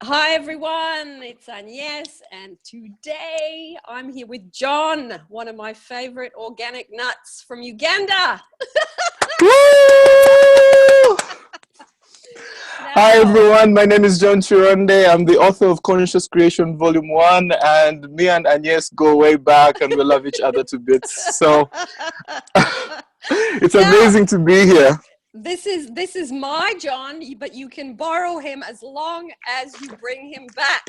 Hi everyone, it's Agnes, and today I'm here with John, one of my favorite organic nuts from Uganda. Hi everyone, my name is John Kironde. I'm the author of Conscious Creation Volume 1, and me and Agnes go way back and we love each other to bits. So it's amazing to be here. This is my John, but you can borrow him as long as you bring him back.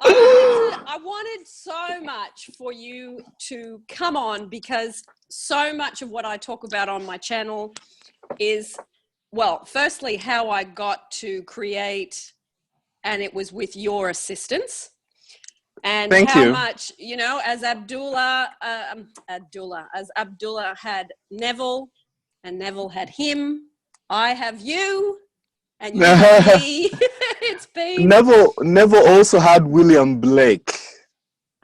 I wanted so much for you to come on because so much of what I talk about on my channel is, well, firstly, how I got to create, and it was with your assistance. And Thank how you. much, as Abdullah had Neville, and Neville had him, I have you, and you have me. It's been... Neville also had William Blake.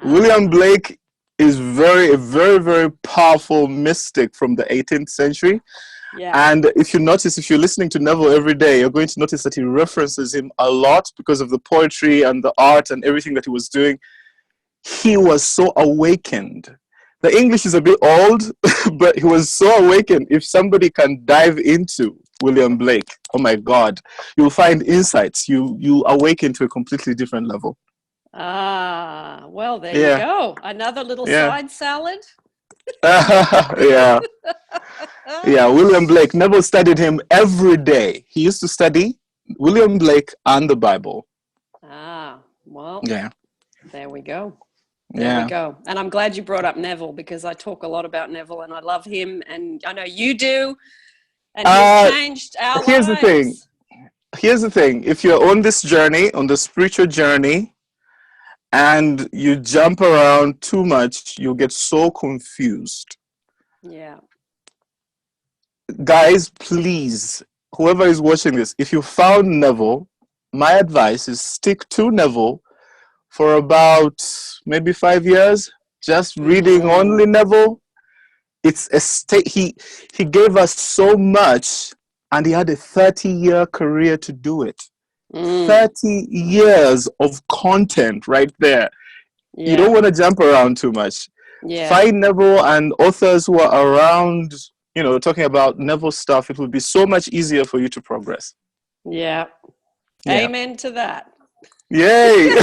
William Blake is a very, very powerful mystic from the 18th century. Yeah. And if you're listening to Neville every day, you're going to notice that he references him a lot because of the poetry and the art and everything that he was doing. He was so awakened. The English is a bit old, but he was so awakened. If somebody can dive into William Blake, oh my God, you'll find insights. You awaken to a completely different level. Well, there you go. Another little side salad. Yeah. William Blake. Neville studied him every day. He used to study William Blake and the Bible. Well, yeah. There we go. There we go. And I'm glad you brought up Neville because I talk a lot about Neville and I love him, and I know you do. And he's changed our lives. Here's the thing. If you're on this journey, on the spiritual journey, and you jump around too much, you'll get so confused. Yeah. Guys, please, whoever is watching this, if you found Neville, my advice is stick to Neville for about maybe 5 years, just reading only Neville. It's a state. He gave us so much, and he had a 30-year career to do it. 30 years of content right there. You don't want to jump around too much. Find Neville and authors who are around, talking about Neville stuff. It will be so much easier for you to progress. Yeah. Amen to that. Yay.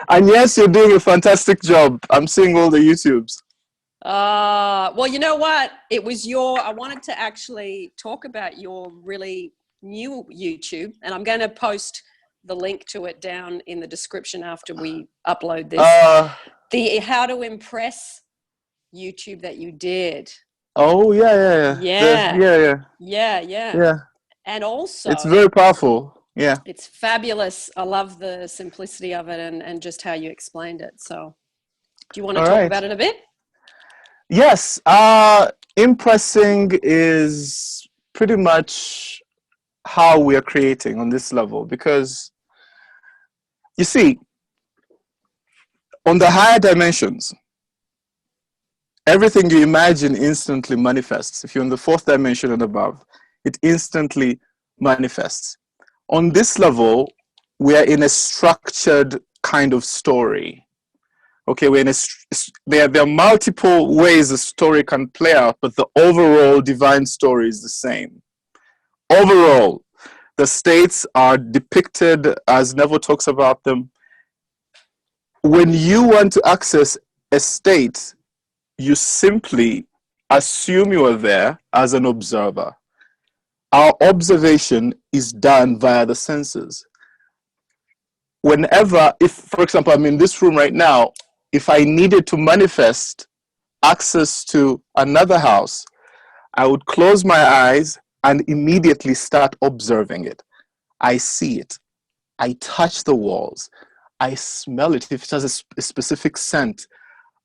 And yes, you're doing a fantastic job. I'm seeing all the YouTubes. Well, you know what? I wanted to actually talk about your really new YouTube, and I'm going to post the link to it down in the description after we upload this. The How to Impress YouTube that you did. Oh, yeah. Yeah. And also, it's very powerful. Yeah. It's fabulous. I love the simplicity of it and just how you explained it. So do you want to talk about it a bit? Yes. Impressing is pretty much how we are creating on this level, because you see, on the higher dimensions, everything you imagine instantly manifests. If you're in the 4th dimension and above, it instantly manifests. On this level, we are in a structured kind of story. Okay, there are multiple ways a story can play out, but the overall divine story is the same. Overall, the states are depicted as Neville talks about them. When you want to access a state, you simply assume you are there as an observer. Our observation is done via the senses. For example, I'm in this room right now, if I needed to manifest access to another house, I would close my eyes and immediately start observing it. I see it. I touch the walls. I smell it if it has a specific scent.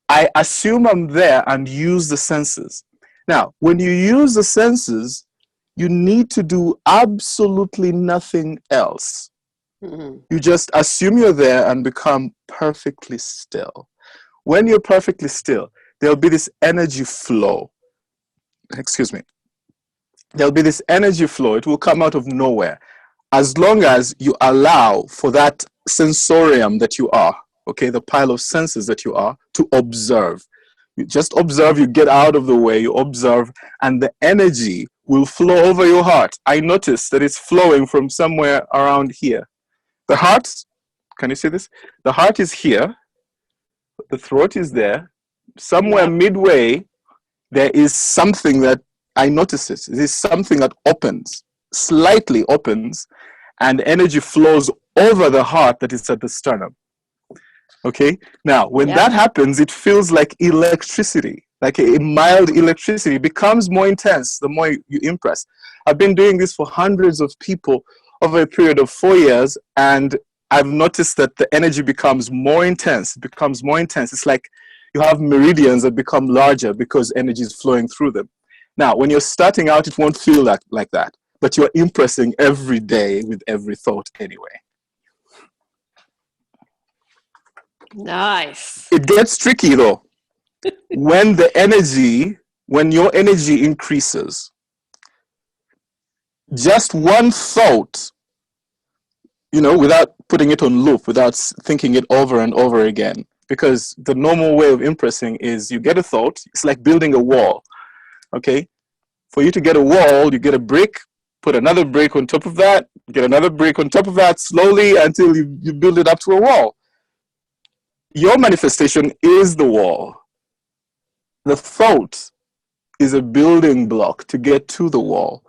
I assume I'm there and use the senses. Now, when you use the senses, you need to do absolutely nothing else. You just assume you're there and become perfectly still. When you're perfectly still, there'll be this energy flow. Excuse me. there'll be this energy flow. It will come out of nowhere. As long as you allow for that sensorium that you are, okay, the pile of senses that you are, to observe. You just observe, you get out of the way, you observe, and the energy will flow over your heart. I notice that it's flowing from somewhere around here. The heart, can you see this? The heart is here, the throat is there. Somewhere midway, there is something that I notice it. There's something that opens, slightly opens, and energy flows over the heart that is at the sternum. Okay? Now, when that happens, it feels like electricity, like a mild electricity. It becomes more intense the more you impress. I've been doing this for hundreds of people over a period of 4 years, and I've noticed that the energy becomes more intense. It becomes more intense. It's like you have meridians that become larger because energy is flowing through them. Now, when you're starting out, it won't feel like that, but you're impressing every day with every thought anyway. Nice. It gets tricky though. When your energy increases, just one thought, without putting it on loop, without thinking it over and over again, because the normal way of impressing is you get a thought. It's like building a wall. Okay, for you to get a wall, you get a brick, put another brick on top of that, get another brick on top of that, slowly until you build it up to a wall. Your manifestation is the wall. The thought is a building block to get to the wall.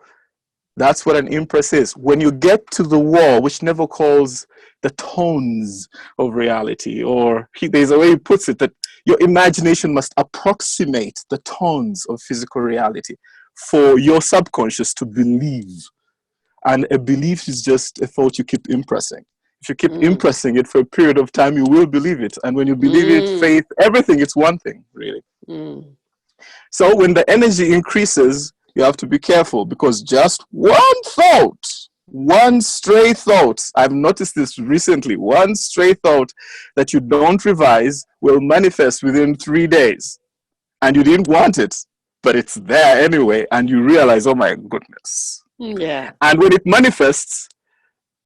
That's what an impress is. When you get to the wall, which never calls the tones of reality, or there's a way he puts it that your imagination must approximate the tones of physical reality for your subconscious to believe. And a belief is just a thought you keep impressing. If you keep impressing it for a period of time, you will believe it. And when you believe it, faith, everything, it's one thing, really. So when the energy increases, you have to be careful, because just one thought, one stray thought, I've noticed this recently, one stray thought that you don't revise will manifest within 3 days. And you didn't want it, but it's there anyway, and you realize, oh my goodness. Yeah. And when it manifests,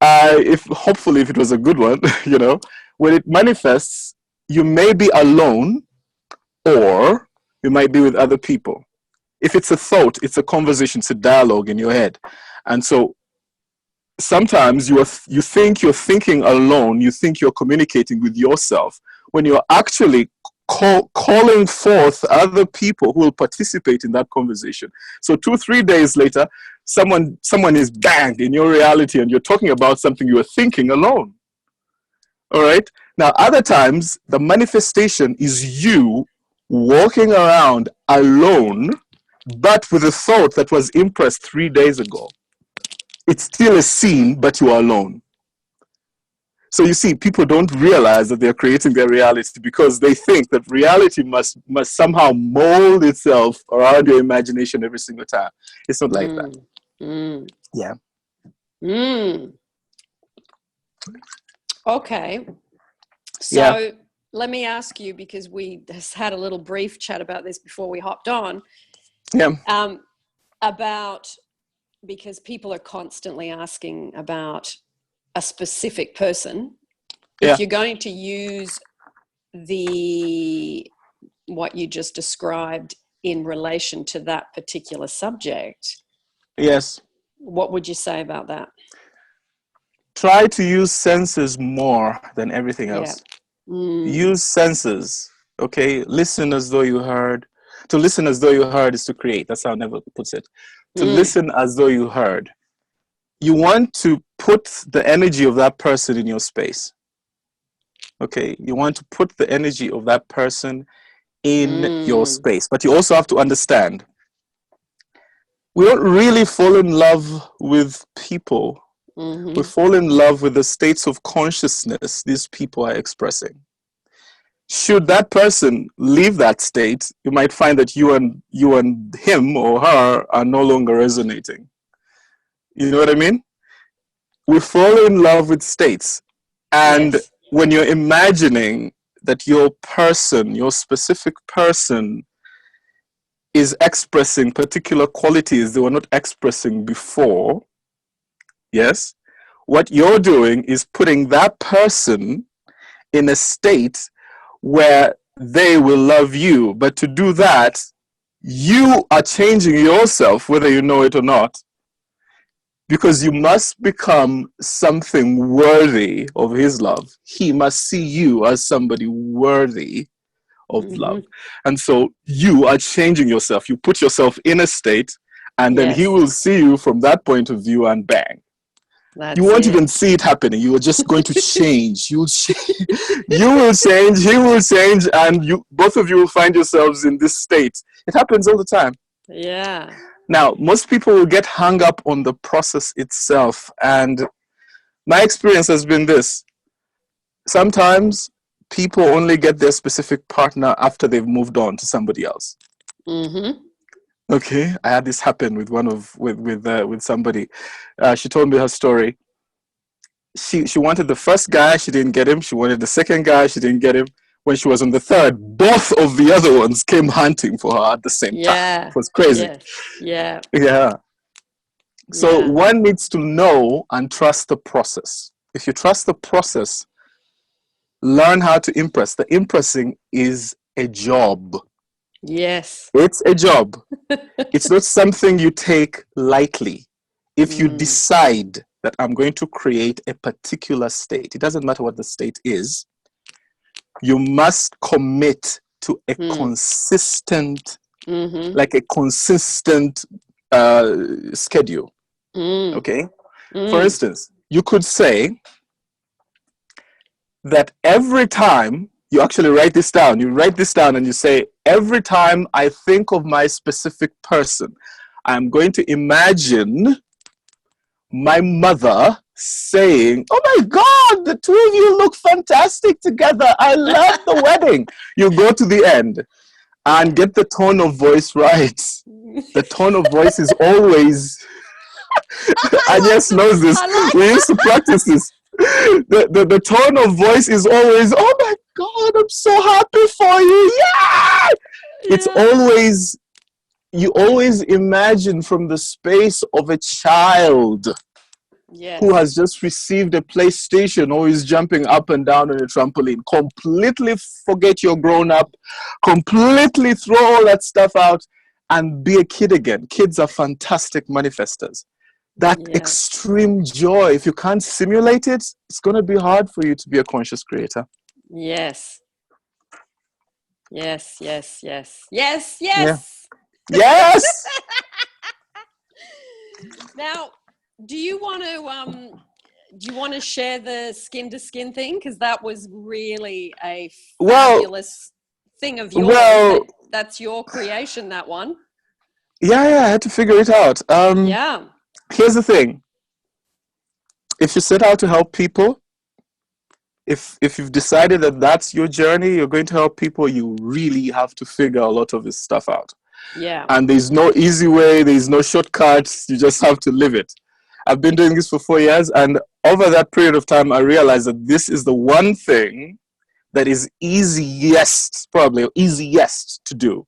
hopefully if it was a good one, when it manifests, you may be alone, or you might be with other people. If it's a thought, it's a conversation, it's a dialogue in your head. And so sometimes you think you're thinking alone, you think you're communicating with yourself, when you're actually calling forth other people who will participate in that conversation. So 2-3 days later, someone is banged in your reality, and you're talking about something you were thinking alone. All right? Now, other times, the manifestation is you walking around alone, but with a thought that was impressed 3 days ago. It's still a scene, but you are alone. So you see, people don't realize that they're creating their reality because they think that reality must somehow mold itself around your imagination every single time. It's not like that. Yeah. Okay. So let me ask you, because we just had a little brief chat about this before we hopped on. Because people are constantly asking about a specific person. If you're going to use what you just described in relation to that particular subject, what would you say about that? Try to use senses more than everything else. Use senses. Okay, listen as though you heard. To listen as though you heard is to create. That's how Neville puts it. To listen as though you heard. You want to put the energy of that person in your space. Okay, you want to put the energy of that person in your space. But you also have to understand, we don't really fall in love with people. We fall in love with the states of consciousness these people are expressing. Should that person leave that state, you might find that you and him or her are no longer resonating. You know what I mean? We fall in love with states. And when you're imagining that your person, your specific person, is expressing particular qualities they were not expressing before, yes, what you're doing is putting that person in a state where they will love you. But to do that, you are changing yourself, whether you know it or not, because you must become something worthy of his love. He must see you as somebody worthy of love. And so you are changing yourself. You put yourself in a state, and then he will see you from that point of view, and bang. You won't even see it happening. You are just going to change. You will change, he will change, and you both of you will find yourselves in this state. It happens all the time. Yeah. Now, most people will get hung up on the process itself, and my experience has been this. Sometimes people only get their specific partner after they've moved on to somebody else. Okay, I had this happen with with somebody. She told me her story. She wanted the first guy, she didn't get him. She wanted the second guy, she didn't get him. When she was on the third, both of the other ones came hunting for her at the same time. It was crazy. Yeah. So one needs to know and trust the process. If you trust the process, learn how to impress. The impressing is a job. Yes. It's a job. It's not something you take lightly. If you decide that I'm going to create a particular state, it doesn't matter what the state is, you must commit to a consistent, like a consistent schedule. Okay? For instance, you could say that every time you actually write this down, and you say, every time I think of my specific person, I'm going to imagine my mother saying, oh my God, the two of you look fantastic together. I love the wedding. You go to the end and get the tone of voice right. The tone of voice is always, Agnes knows this. We used to practice this. The tone of voice is always, oh my God, I'm so happy for you. Yeah! It's always, you always imagine from the space of a child who has just received a PlayStation or is jumping up and down on a trampoline. Completely forget you're grown up, completely throw all that stuff out and be a kid again. Kids are fantastic manifestors. That extreme joy, if you can't simulate it, it's going to be hard for you to be a conscious creator. Yes. Now, do you want to share the skin to skin thing? Because that was really a fabulous thing of yours. That's your creation, that one. Yeah, I had to figure it out. Here's the thing. If you set out to help people, if you've decided that that's your journey, you're going to help people, you really have to figure a lot of this stuff out. Yeah. And there's no easy way, there's no shortcuts, you just have to live it. I've been doing this for 4 years, and over that period of time, I realized that this is the one thing that is easiest to do.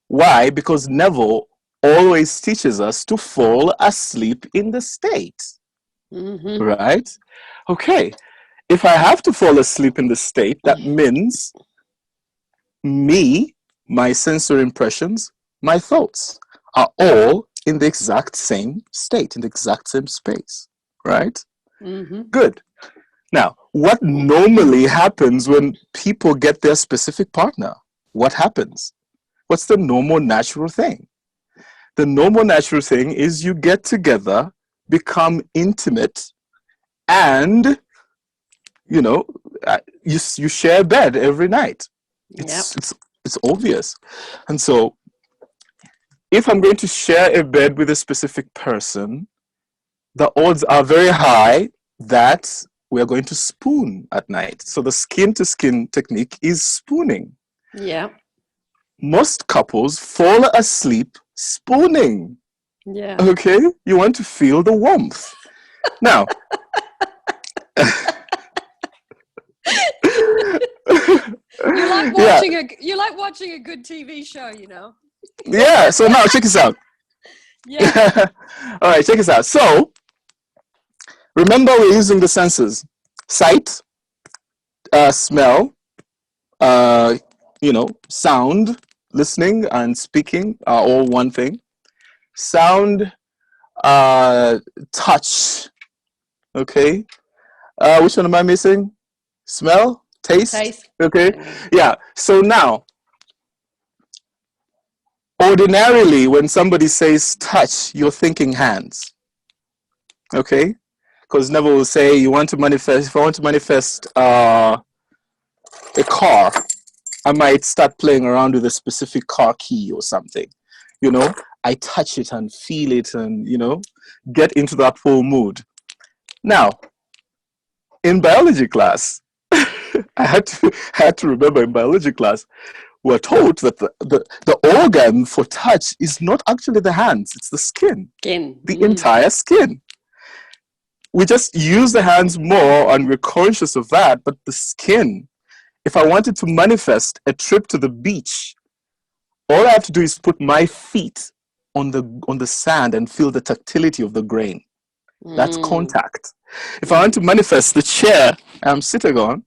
Why? Because Neville always teaches us to fall asleep in the state. Right? Okay. If I have to fall asleep in the state, that means me, my sensory impressions, my thoughts are all in the exact same state, in the exact same space. Right? Good. Now, what normally happens when people get their specific partner? What happens? What's the normal, natural thing? The normal, natural thing is you get together, become intimate, and, you share a bed every night. It's obvious. And so, if I'm going to share a bed with a specific person, the odds are very high that we're going to spoon at night. So the skin-to-skin technique is spooning. Yeah. Most couples fall asleep spooning. Yeah. Okay? You want to feel the warmth. Now, you like watching a good TV show, Yeah. So now check this out. Yeah. All right, check this out. So remember, we're using the senses: sight, smell, uh, sound, listening, and speaking are all one thing. Sound, touch. Okay. Which one am I missing? Smell, taste. Taste. Okay. Yeah. Yeah. So now, ordinarily, when somebody says touch, you're thinking hands. Okay. Because Neville will say, you want to manifest. If I want to manifest a car, I might start playing around with a specific car key or something. I touch it and feel it and, get into that whole mood. Now, in biology class, I had to remember in biology class, we're told that the organ for touch is not actually the hands, it's the skin. Skin. The entire skin. We just use the hands more and we're conscious of that, but the skin, if I wanted to manifest a trip to the beach, all I have to do is put my feet on the sand and feel the tactility of the grain. That's contact. If I want to manifest the chair I'm sitting on,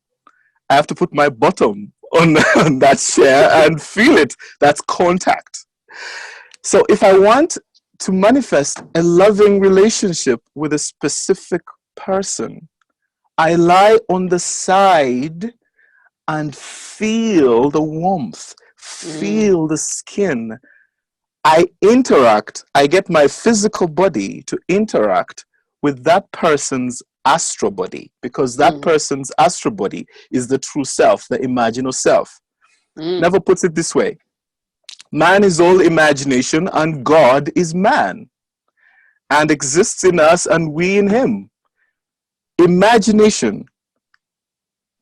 I have to put my bottom on that chair and feel it. That's contact. So if I want to manifest a loving relationship with a specific person, I lie on the side and feel the warmth, feel the skin. I interact, I get my physical body to interact with that person's astral body, because that person's astral body is the true self, the imaginal self. Never puts it this way: man is all imagination and God is man and exists in us and we in him. Imagination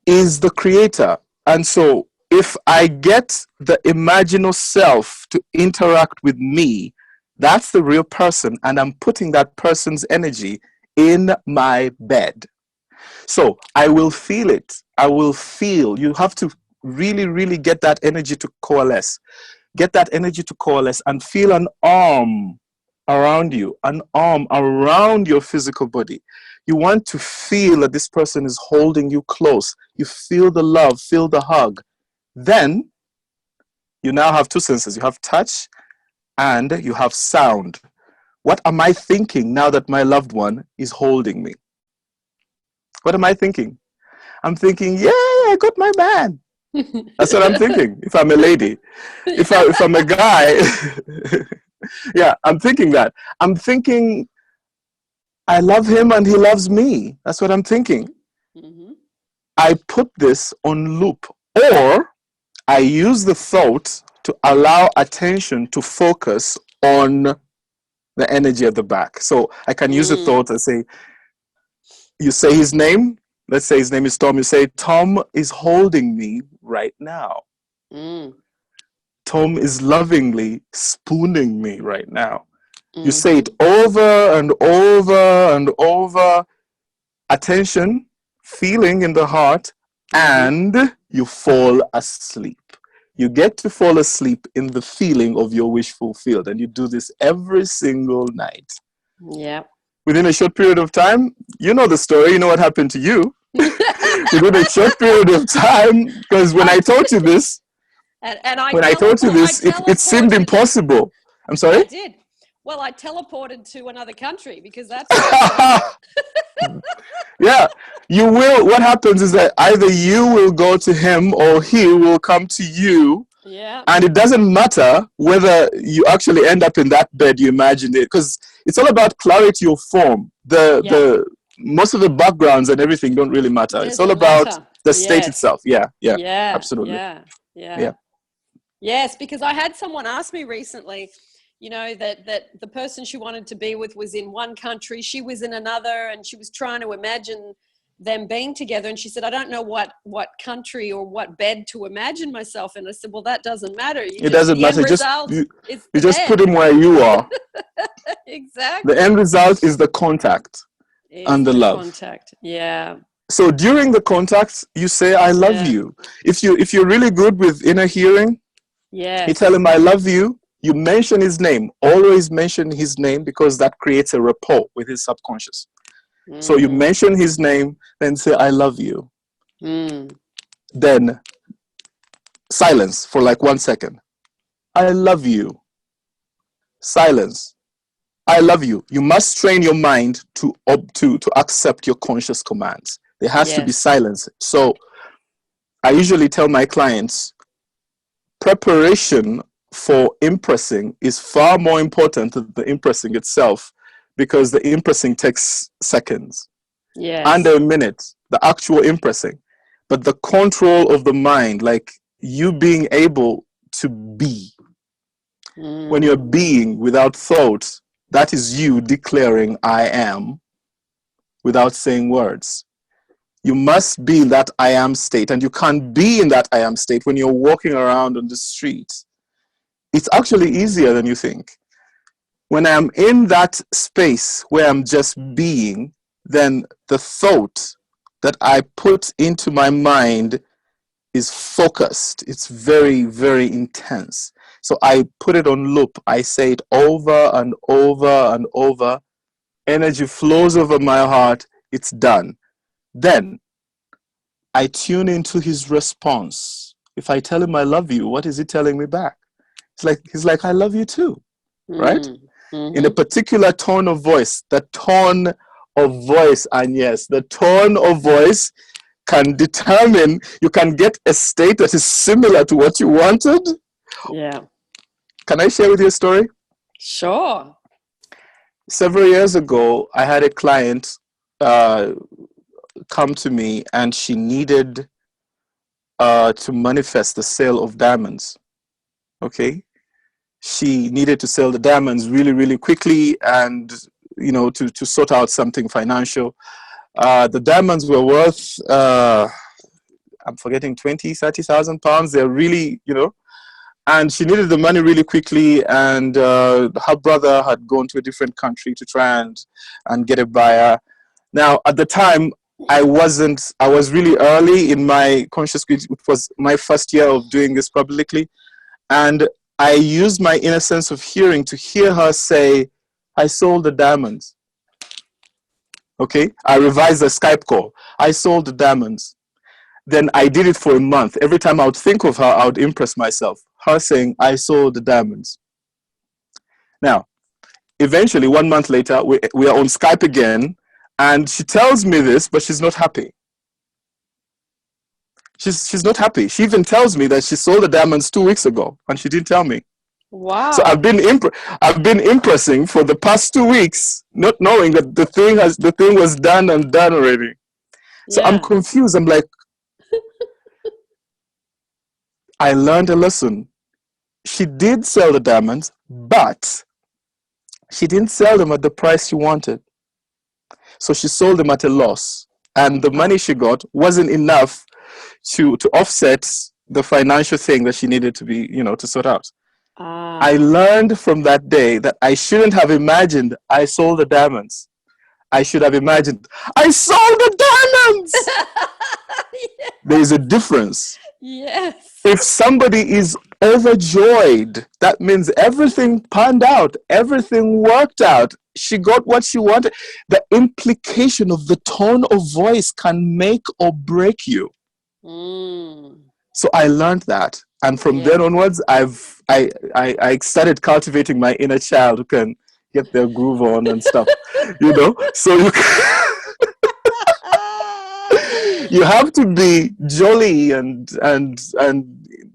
is the creator. And so if I get the imaginal self to interact with me, that's the real person, and I'm putting that person's energy in my bed. So I will feel it. I will feel. You have to really, really get that energy to coalesce. Get that energy to coalesce and feel an arm around you, an arm around your physical body. You want to feel that this person is holding you close. You feel the love, feel the hug. Then you now have two senses. You have touch and you have sound. What am I thinking now that my loved one is holding me? What am I thinking? I'm thinking, yeah, I got my man. That's what I'm thinking. If I'm a lady, if I'm a guy, yeah, I'm thinking that. I'm thinking, I love him and he loves me. That's what I'm thinking. I put this on loop, or I use the thought to allow attention to focus on the energy at the back. So I can use the thought and say, you say his name. Let's say his name is Tom. You say, Tom is holding me right now. Tom is lovingly spooning me right now. You say it over and over and over. Attention, feeling in the heart, and you fall asleep. You get to fall asleep in the feeling of your wish fulfilled. And you do this every single night. Yeah. Within a short period of time, you know the story, you know what happened to you. Within a short period of time, because when I told you this, it seemed impossible. I'm sorry? I did. Well, I teleported to another country because that's what yeah, you will. What happens is that either you will go to him or he will come to you. Yeah. And it doesn't matter whether you actually end up in that bed you imagined it, because it's all about clarity of form. The most of the backgrounds and everything don't really matter. It's all about the state itself. Yeah, absolutely. Yeah. Yes, because I had someone ask me recently, that the person she wanted to be with was in one country, she was in another, and she was trying to imagine them being together, and she said, I don't know what country or what bed to imagine myself in. I said, well, that doesn't matter. It doesn't matter. You just put him where you are. Exactly. The end result is the contact and the love. Contact. Yeah. So during the contact, you say, I love you. If you're really good with inner hearing, you tell him, I love you. You mention his name. Always mention his name, because that creates a rapport with his subconscious. So you mention his name, then say, I love you. Then silence for like 1 second. I love you. Silence. I love you. You must train your mind to accept your conscious commands. There has to be silence. So I usually tell my clients, preparation for impressing is far more important than the impressing itself, because the impressing takes seconds, under a minute, the actual impressing. But the control of the mind, like you being able to be, when you're being without thought, that is you declaring I am without saying words. You must be in that I am state, and you can't be in that I am state when you're walking around on the street. It's actually easier than you think. When I'm in that space where I'm just being, then the thought that I put into my mind is focused. It's very, very intense. So I put it on loop. I say it over and over and over. Energy flows over my heart. It's done. Then I tune into his response. If I tell him I love you, what is he telling me back? He's like, I love you too, right? In a particular tone of voice. The tone of voice, Agnes, the tone of voice can determine, you can get a state that is similar to what you wanted. Yeah. Can I share with you a story? Sure. Several years ago, I had a client come to me, and she needed to manifest the sale of diamonds. Okay? She needed to sell the diamonds really, really quickly, and to sort out something financial. The diamonds were worth I'm forgetting 20,000-30,000 pounds. They're really, and she needed the money really quickly, and her brother had gone to a different country to try and get a buyer. Now, at the time, I was really early in my conscious creation. It was my first year of doing this publicly, and I used my inner sense of hearing to hear her say, I sold the diamonds. Okay, I revised the Skype call. I sold the diamonds. Then I did it for a month. Every time I would think of her, I would impress myself. Her saying, I sold the diamonds. Now, eventually, 1 month later, we are on Skype again, and she tells me this, but she's not happy. She's not happy. She even tells me that she sold the diamonds 2 weeks ago, and she didn't tell me. Wow. So I've been impressing for the past 2 weeks, not knowing that the thing was done already. So I'm confused. I'm like, I learned a lesson. She did sell the diamonds, but she didn't sell them at the price she wanted. So she sold them at a loss, and the money she got wasn't enough to offset the financial thing that she needed to be, to sort out. I learned from that day that I shouldn't have imagined I sold the diamonds. I should have imagined I sold the diamonds. Yes. There is a difference. Yes. If somebody is overjoyed, that means everything panned out, everything worked out. She got what she wanted. The implication of the tone of voice can make or break you. So I learned that, and from then onwards, I started cultivating my inner child who can get their groove on and stuff, So you have to be jolly and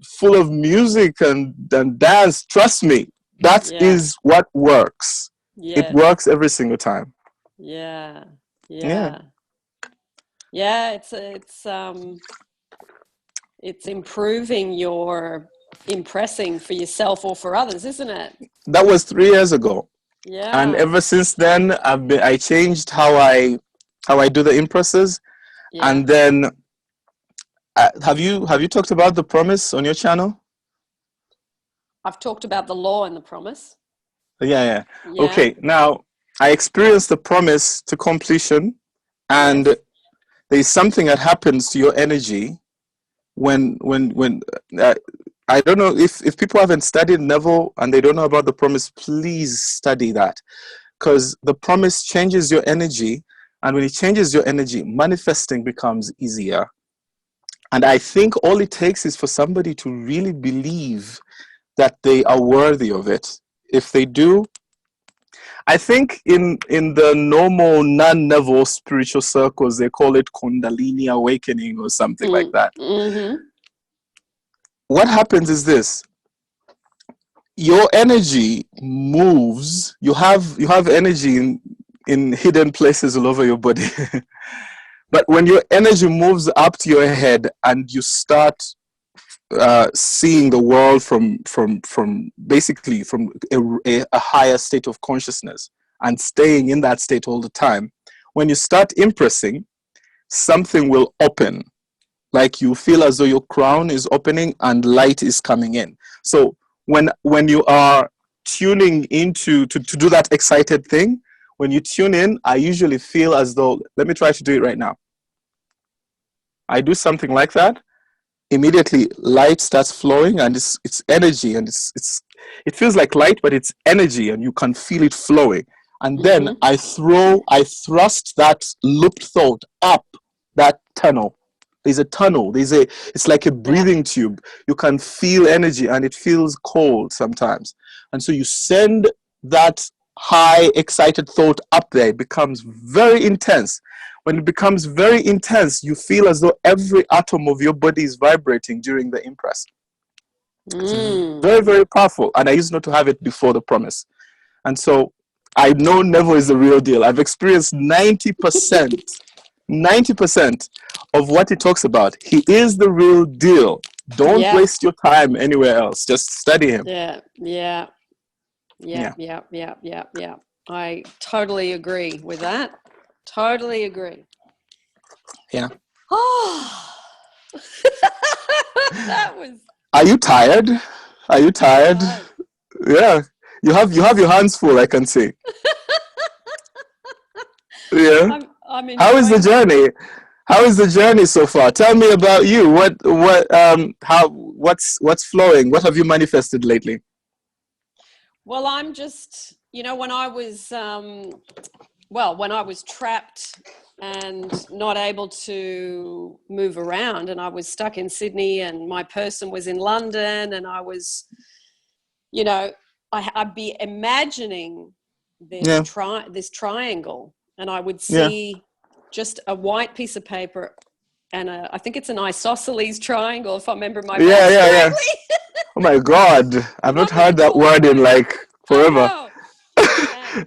full of music and dance. Trust me, that is what works. It works every single time. Yeah. It's improving your impressing for yourself or for others, isn't it? That was 3 years ago. Yeah. And ever since then, I changed how I do the impresses. Yeah. And then, have you talked about the promise on your channel? I've talked about the law and the promise. Yeah. Okay. Now, I experienced the promise to completion, and there's something that happens to your energy when I don't know if people haven't studied Neville and they don't know about the promise, please study that, because the promise changes your energy. And when it changes your energy, manifesting becomes easier. And I think all it takes is for somebody to really believe that they are worthy of it. If they do, I think in the normal non-Neville spiritual circles, they call it Kundalini awakening or something like that. Mm-hmm. What happens is this: your energy moves. You have energy in hidden places all over your body. But when your energy moves up to your head and you start seeing the world from basically from a higher state of consciousness and staying in that state all the time, when you start impressing, something will open. Like you feel as though your crown is opening and light is coming in. So when you are tuning into to do that excited thing, when you tune in, I usually feel as though, let me try to do it right now. I do something like that. Immediately light starts flowing, and it's energy, and it feels like light, but it's energy, and you can feel it flowing. And then I thrust that looped thought up that tunnel. There's a tunnel. It's like a breathing tube. You can feel energy, and it feels cold sometimes. And so you send that high excited thought up there. It becomes very intense. When it becomes very intense, you feel as though every atom of your body is vibrating during the impress. It's very, very powerful. And I used not to have it before the promise. And so I know Neville is the real deal. I've experienced 90% of what he talks about. He is the real deal. Don't waste your time anywhere else. Just study him. Yeah. I totally agree with that. Totally agree. Yeah. Oh, that was. Are you tired? Are you tired? Yeah. You have your hands full, I can see. Yeah. How is the journey? How is the journey so far? Tell me about you. What's flowing? What have you manifested lately? Well, I'm just, when I was trapped and not able to move around, and I was stuck in Sydney, and my person was in London, and I was, I'd be imagining this triangle, and I would see just a white piece of paper, and I think it's an isosceles triangle, if I remember my maths correctly. Oh my God, I've not heard that word in like forever.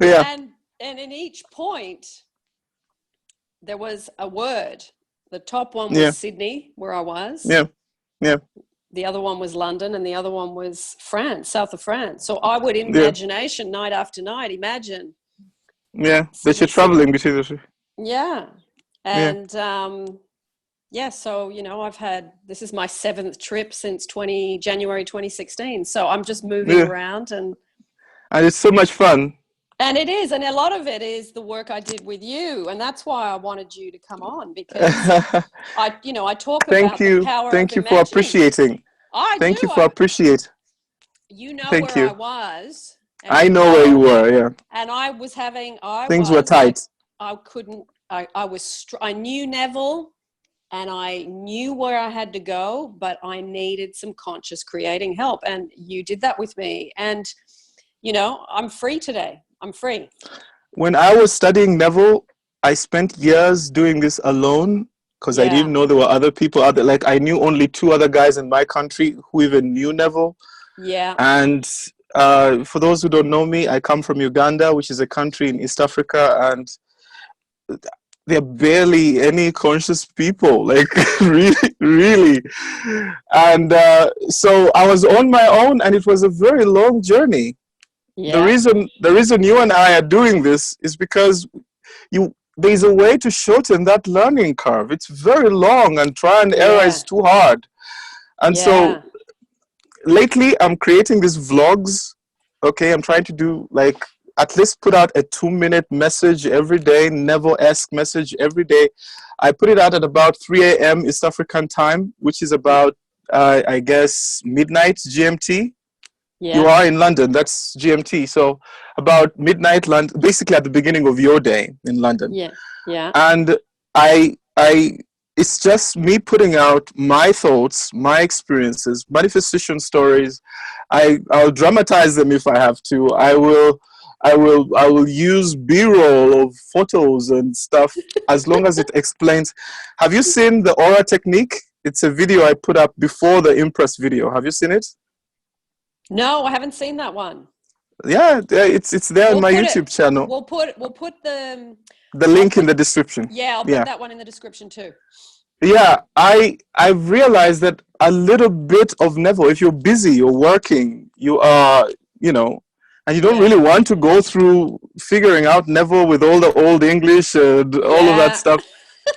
And in each point, there was a word. The top one was Sydney, where I was. The other one was London, and the other one was France, south of France. So I would, in imagination, night after night, imagine. Yeah, that you're traveling between the two. Yeah. And, so, this is my 7th trip since January 2016. So I'm just moving around. And it's so much fun. And it is. And a lot of it is the work I did with you. And that's why I wanted you to come on, because I talk about the power of imagining. Thank you for appreciating. Thank you for appreciating. You know where I was. I know where you were, yeah. And I was having... Things were tight. I couldn't... I knew Neville, and I knew where I had to go, but I needed some conscious creating help. And you did that with me. And, I'm free today. I'm free. When I was studying Neville, I spent years doing this alone, because I didn't know there were other people out there. Like, I knew only 2 other guys in my country who even knew Neville. Yeah. And for those who don't know me, I come from Uganda, which is a country in East Africa, and there are barely any conscious people, like really. And so I was on my own, and it was a very long journey. Yeah. The reason you and I are doing this is because there's a way to shorten that learning curve. It's very long, and try and error is too hard. And so lately I'm creating these vlogs. Okay, I'm trying to do at least put out a 2-minute message every day, Neville-esque message every day. I put it out at about 3 a.m. East African time, which is about I guess midnight GMT. You Yeah. are in London, that's GMT. So about midnight London, basically at the beginning of your day in London. Yeah. Yeah. And I it's just me putting out my thoughts, my experiences, manifestation stories. I'll dramatize them if I have to. I will use B-roll of photos and stuff as long as it explains. Have you seen the aura technique? It's a video I put up before the impress video. Have you seen it? No, I haven't seen that one. Yeah, it's there on We'll my put it. YouTube channel. We'll put the. The I'll link in put. the description. Yeah, I'll Yeah. put that one in the description too. Yeah, I've realized that a little bit of Neville, if you're busy, you're working, you are, and you don't Yeah. really want to go through figuring out Neville with all the old English and all of that Yeah. stuff.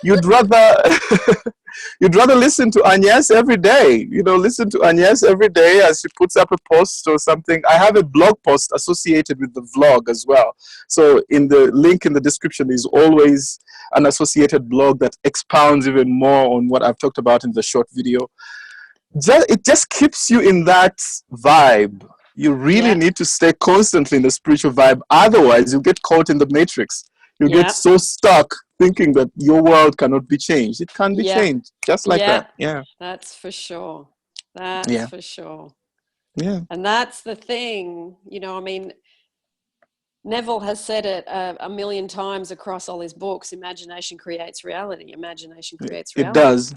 You'd rather you'd rather listen to Agnes every day. Listen to Agnes every day as she puts up a post or something. I have a blog post associated with the vlog as well. So in the link in the description is always an associated blog that expounds even more on what I've talked about in the short video. It just keeps you in that vibe. You really Yeah. need to stay constantly in the spiritual vibe. Otherwise, you get caught in the matrix. You get Yeah. so stuck thinking that your world cannot be changed. It can be Yeah. changed just like Yeah. that. Yeah. That's for sure. That's Yeah. for sure. Yeah. And that's the thing, I mean, Neville has said it a million times across all his books. Imagination creates reality. Imagination creates It reality. does.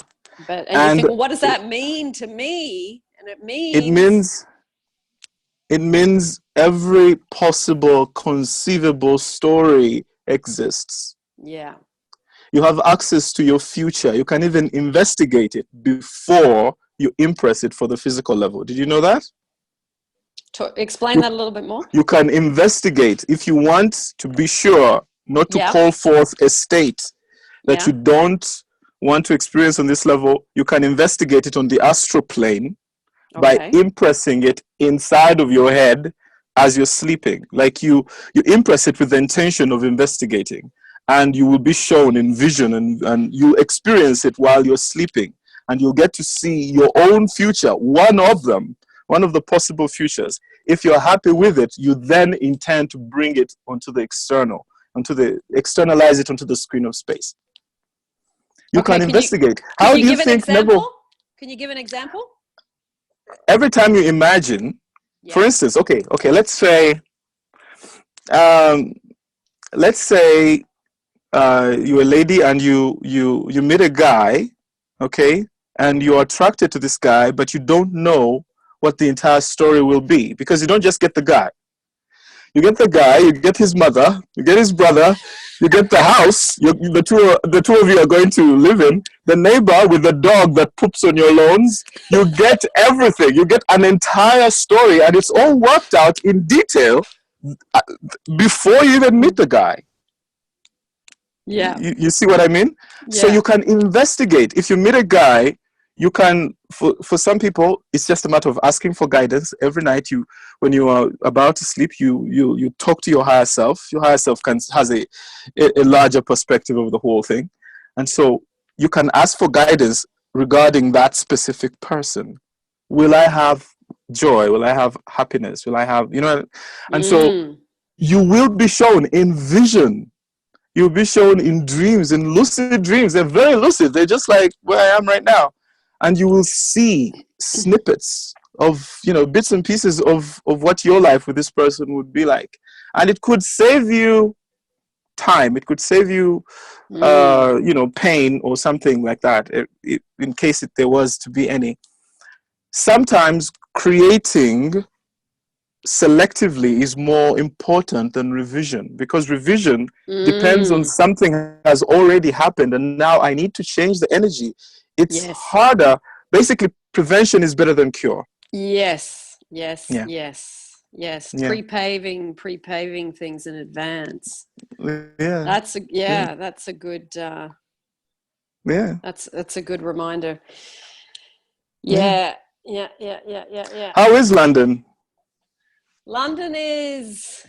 And you And think, well, what does that mean to me? And it it means, means it means every possible conceivable story exists. yeah. You have access to your future. You can even investigate it before you impress it for the physical level. Did you know that? Explain that a little bit more. You can investigate if you want to be sure not to Yeah. call forth a state that Yeah. you don't want to experience on this level. You can investigate it on the astral plane by Okay. impressing it inside of your head as you're sleeping. Like you impress it with the intention of investigating, and you will be shown in vision, and you experience it while you're sleeping, and you'll get to see your own future, one of the possible futures. If you're happy with it, you then intend to bring it onto the external, externalize it onto the screen of space. You Okay, can investigate. Can How you do you give an think, example? Neville? Can you give an example? Every time you imagine, Yeah. for instance, okay, let's say, you're a lady and you meet a guy, okay, and you're attracted to this guy, but you don't know what the entire story will be, because you don't just get the guy. You get the guy, you get his mother, you get his brother, you get the house the two of you are going to live in, the neighbor with the dog that poops on your lawns. You get everything. You get an entire story, and it's all worked out in detail before you even meet the guy. Yeah. You see what I mean? Yeah. So you can investigate. If you meet a guy, you can, for some people, it's just a matter of asking for guidance. Every night, when you are about to sleep, you talk to your higher self. Your higher self has a larger perspective of the whole thing. And so you can ask for guidance regarding that specific person. Will I have joy? Will I have happiness? Will I have, and so you will be shown in vision. You'll be shown in dreams, in lucid dreams. They're very lucid. They're just like where I am right now. And you will see snippets of, bits and pieces of what your life with this person would be like. And it could save you time. It could save you, pain or something like that, in case there was to be any. Sometimes creating selectively is more important than revision, because revision depends on something has already happened and now I need to change the energy. It's harder. Basically, prevention is better than cure. Yes. Yeah. Pre-paving things in advance. Yeah. That's a good that's a good reminder. Yeah. How is London? London is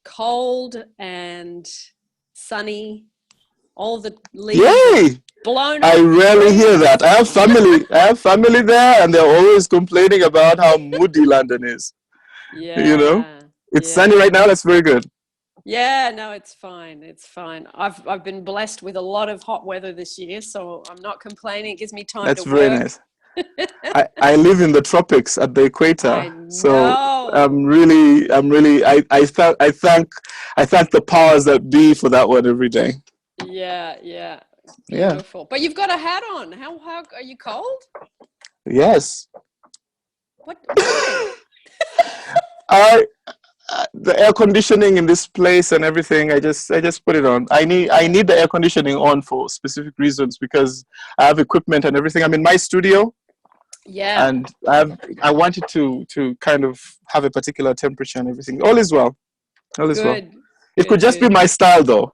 cold and sunny. All the leaves. Yay! blown I up. rarely hear that. I have family there, and they're always complaining about how moody London is. You know, Yeah. it's sunny right now. That's very good. Yeah, no, it's fine. It's fine. I've been blessed with a lot of hot weather this year, so I'm not complaining. It gives me time to That's very work. nice. I live in the tropics at the I equator, so know. I thank the powers that be for that one every day. Yeah, yeah. Yeah. Beautiful. But you've got a hat on. How are you cold? Yes. What, why? I the air conditioning in this place and everything. I just put it on. I Yeah. need the air conditioning on for specific reasons because I have equipment and everything. I'm in my studio, Yeah. and I wanted to kind of have a particular temperature and everything. All is well. All is well. Good. It could Good, just be good. my style, though.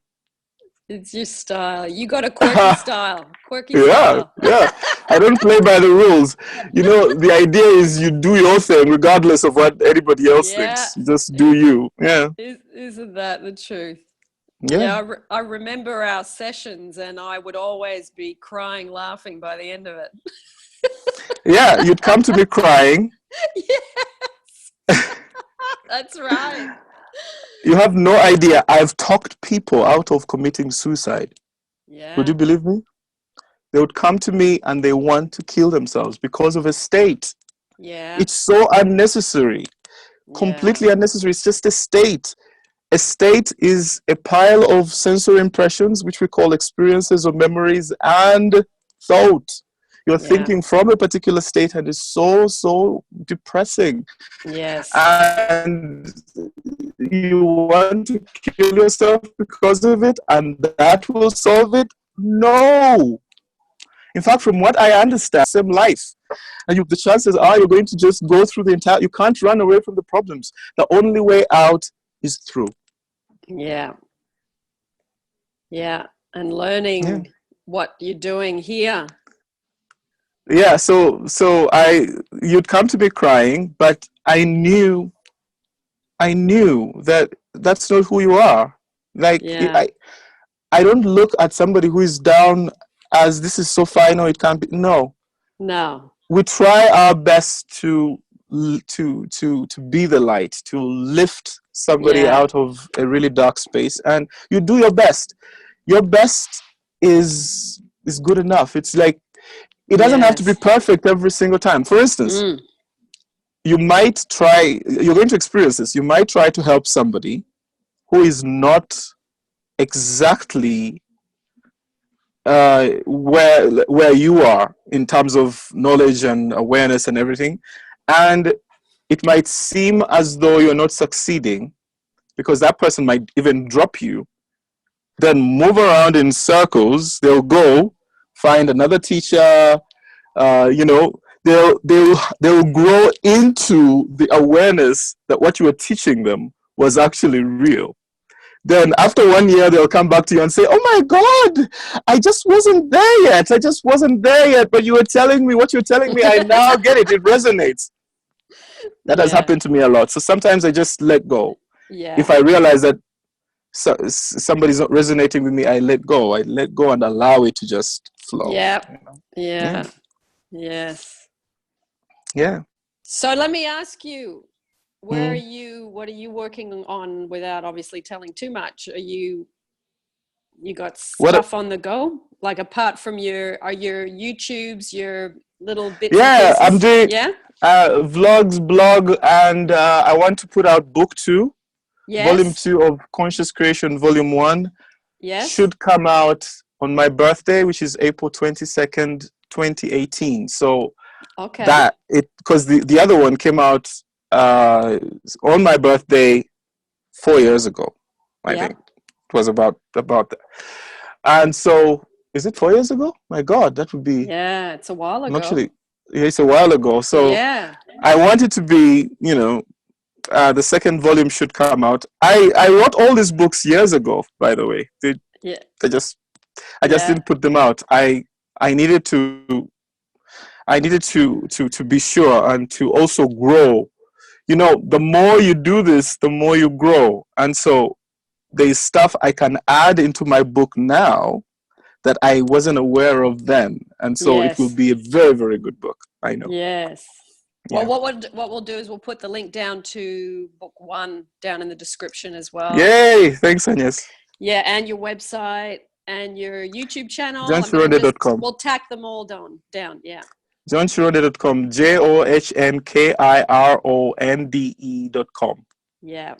It's your style. You got a quirky style. Quirky Yeah, style. yeah. I don't play by the rules. You know, the idea is you do your thing regardless of what anybody else Yeah. thinks. You just do you. Yeah. Isn't that the truth? Yeah. Yeah, I remember our sessions, and I would always be crying, laughing by the end of it. Yeah. You'd come to me crying. Yes, that's right. You have no idea. I've talked people out of committing suicide. Would you Yeah, believe me? They would come to me and they want to kill themselves because of a state. yeah, It's so unnecessary, yeah, completely unnecessary. It's just a state. A state is a pile of sensory impressions, which we call experiences or memories, and thought. You're yeah, thinking from a particular state, and it's so depressing. yes, And you want to kill yourself because of it, and that will solve it? No. In fact, from what I understand, same life. And the chances are you're going to just go through the entire, you can't run away from the problems. The only way out is through. yeah, yeah. And Yeah. learning what you're doing here. Yeah. So you'd come to me crying, but I knew that that's not who you are. Like, Yeah, I don't look at somebody who is down as this is so fine or it can't be. No, no, we try our best to be the light, to lift somebody yeah, out of a really dark space, and you do your best. Your best is good enough. It's like it doesn't have to be yes, perfect every single time. For instance, mm, you're going to experience this. You might try to help somebody who is not exactly where you are in terms of knowledge and awareness and everything, and it might seem as though you're not succeeding because that person might even drop you, then move around in circles. They'll go find another teacher. You know, they'll grow into the awareness that what you were teaching them was actually real. Then after 1 year, they'll come back to you and say, "Oh my God, I just wasn't there yet. I just wasn't there yet. But you were telling me what you're telling me. I now get it. It resonates." That has yeah, happened to me a lot. So sometimes I just let go. If yeah, I realize that somebody's not resonating with me, I let go. I let go and allow it to just flow. yeah, You know? Yeah. yeah, yes. Yeah. So let me ask you, where are Mm. you, what are you working on without obviously telling too much? You got What? stuff on the go? Like apart from your YouTubes, your little bits and Yeah, I'm pieces? doing Yeah? vlogs, blog, and I want to put out book two. Volume Yes? 2 of Conscious Creation, Volume 1, Yes? should come out on my birthday, which is April 22nd, 2018. So Okay. because the other one came out uh, on my birthday 4 years ago, I Yeah. think. It was about that. And so, is it 4 years ago? My God, that would be, Yeah, it's a while I'm ago. actually, yeah, it's a while ago. So Yeah. I want it to be, the second volume should come out. I wrote all these books years ago, by the way. Yeah. I just I just Yeah. didn't put them out. I needed to be sure and to also grow. You know, the more you do this, the more you grow. And so there's stuff I can add into my book now that I wasn't aware of then. And so it will Yes. be a very, very good book. I know. Yes. Yeah. Well, what we'll do is we'll put the link down to book 1 down in the description as well. Yay! Thanks, Agnes. Yeah, and your website and your YouTube channel. JohnKironde.com. We'll tack them all down. Yeah. JohnKironde.com. JohnKironde.com. Yeah.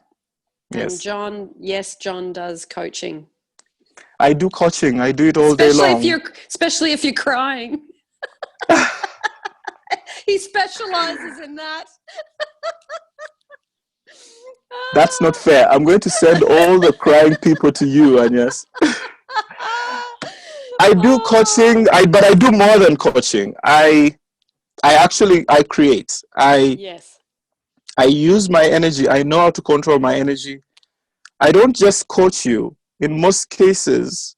And Yes. John does coaching. I do coaching. I do it all day long. Especially if you're crying. He specializes in that. That's not fair. I'm going to send all the crying people to you, Agnes. I do coaching, but I do more than coaching. I create. Yes. I use my energy. I know how to control my energy. I don't just coach you. In most cases,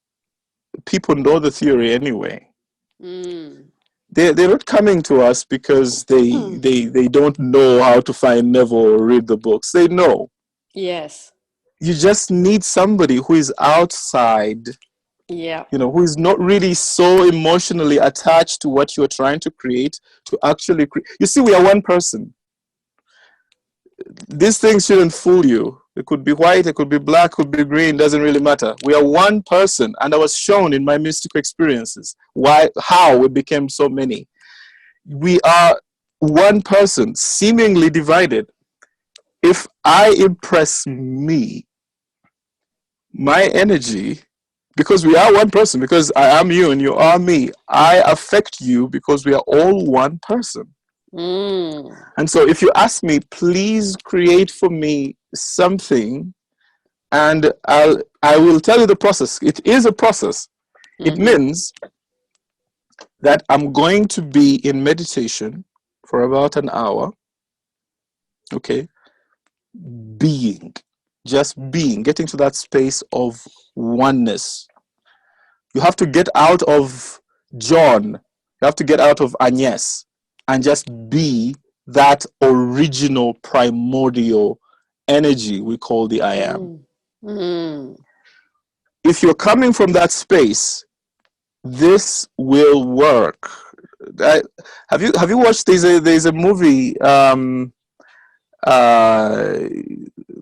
people know the theory anyway. They're not coming to us because they don't know how to find Neville or read the books. They know. Yes. You just need somebody who is outside, who is not really so emotionally attached to what you're trying to create to actually create. You see, we are one person. These things shouldn't fool you. It could be white, it could be black, it could be green, doesn't really matter. We are one person, and I was shown in my mystical experiences how we became so many. We are one person, seemingly divided. If I impress me, my energy, because we are one person, because I am you and you are me, I affect you because we are all one person. And so if you ask me, please create for me something, and I will tell you the process. It is a process. It means that I'm going to be in meditation for about an hour. Okay. Getting to that space of oneness. You have to get out of John. You have to get out of Agnes and just be that original primordial energy we call the I am. If you're coming from that space, this will work. Have you watched? There's a movie.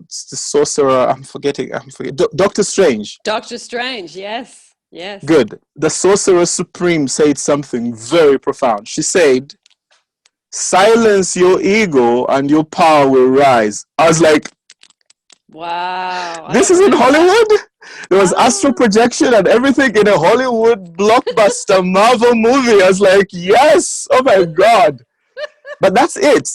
It's the sorcerer. I'm forgetting. Doctor Strange. Doctor Strange. Yes. Good. The Sorcerer Supreme said something very profound. She said, "Silence your ego, and your power will rise." I was like, "Wow! This is in Hollywood." There was astral projection and everything in a Hollywood blockbuster Marvel movie. I was like, yes! Oh my God! But that's it.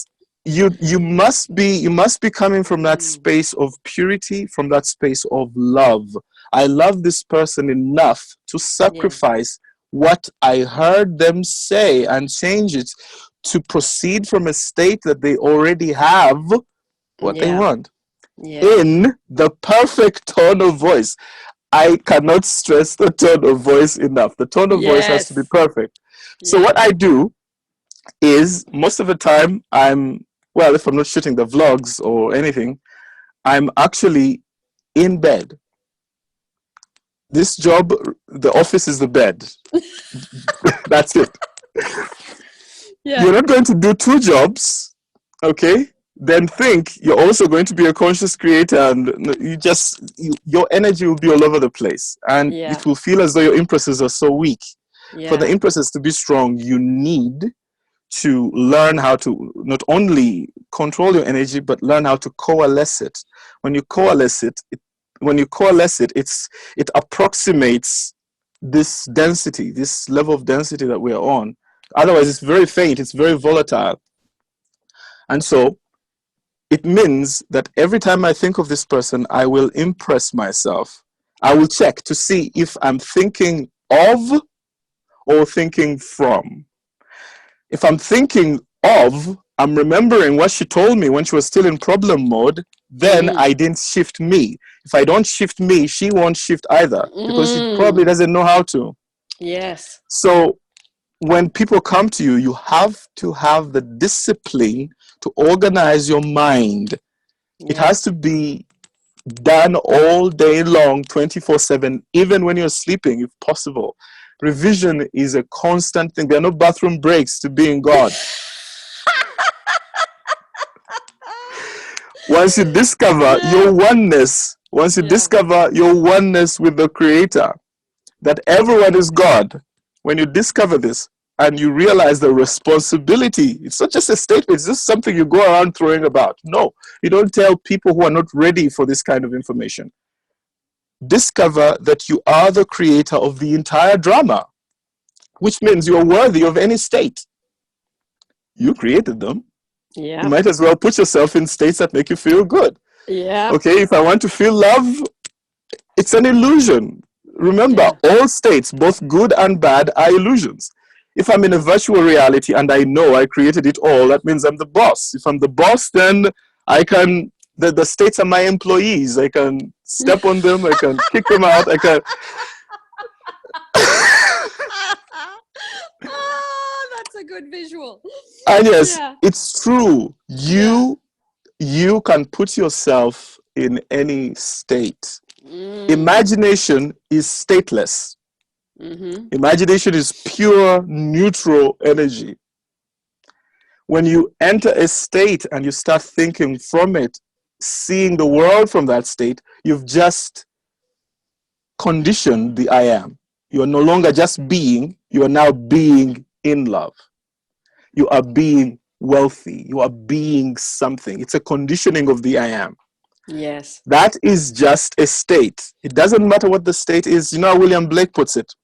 You must be coming from that space of purity, from that space of love. I love this person enough to sacrifice what I heard them say and change it to proceed from a state that they already have what they want. In the perfect tone of voice. I cannot stress the tone of voice enough. The tone of voice has to be perfect. So what I do is, most of the time, if I'm not shooting the vlogs or anything, I'm actually in bed. This job, the office is the bed. That's it. You're not going to do 2 jobs, okay? Then think you're also going to be a conscious creator, and your energy will be all over the place, and it will feel as though your impulses are so weak. For the impulses to be strong, you need to learn how to not only control your energy, but learn how to coalesce it. When you coalesce it, it approximates this density, this level of density that we are on. Otherwise, it's very faint, it's very volatile. And so it means that every time I think of this person, I will impress myself. I will check to see if I'm thinking of or thinking from. If I'm thinking of, I'm remembering what she told me when she was still in problem mode, then I didn't shift me. If I don't shift me, she won't shift either, because she probably doesn't know how to. Yes. So when people come to you, you have to have the discipline to organize your mind. It has to be done all day long, 24/7, even when you're sleeping, if possible. Revision is a constant thing. There are no bathroom breaks to being God. Once you discover your oneness, once you discover your oneness with the Creator, that everyone is God, when you discover this and you realize the responsibility, it's not just a statement, it's just something you go around throwing about. No, you don't tell people who are not ready for this kind of information. Discover that you are the creator of the entire drama, which means you're worthy of any state. You created them. Yeah. You might as well put yourself in states that make you feel good. Yeah. Okay, if I want to feel love, it's an illusion. Remember, all states, both good and bad, are illusions. If I'm in a virtual reality and I know I created it all, that means I'm the boss. If I'm the boss, then I can, the states are my employees. I can step on them, I can kick them out, I can. Oh, that's a good visual. And yes, it's true. You can put yourself in any state. Imagination is stateless. Imagination is pure neutral energy. When you enter a state and you start thinking from it, seeing the world from that state, you've just conditioned the I am. You are no longer just being, you are now being in love. You are being wealthy. You are being something. It's a conditioning of the I am. Yes. That is just a state. It doesn't matter what the state is. You know how William Blake puts it?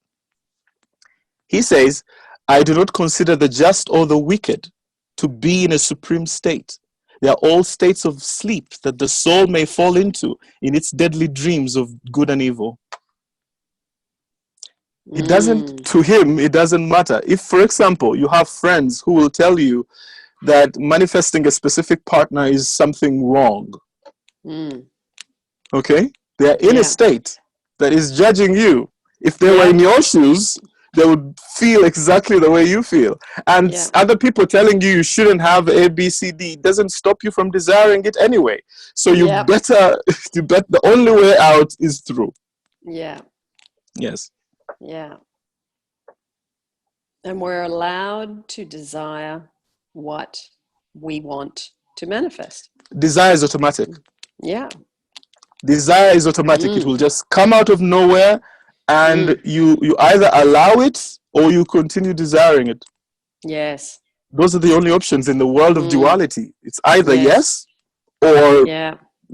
He says, I do not consider the just or the wicked to be in a supreme state. They are all states of sleep that the soul may fall into in its deadly dreams of good and evil. It doesn't, to him, it doesn't matter. If, for example, you have friends who will tell you that manifesting a specific partner is something wrong, okay? They are in a state that is judging you. If they were in your shoes, they would feel exactly the way you feel. And other people telling you you shouldn't have A, B, C, D doesn't stop you from desiring it anyway. So you better, the only way out is through. Yeah. Yes. Yeah. And we're allowed to desire what we want to manifest. Desire is automatic. Yeah. Desire is automatic. It will just come out of nowhere, and you either allow it or you continue desiring it. Yes. Those are the only options in the world of duality. It's either yes or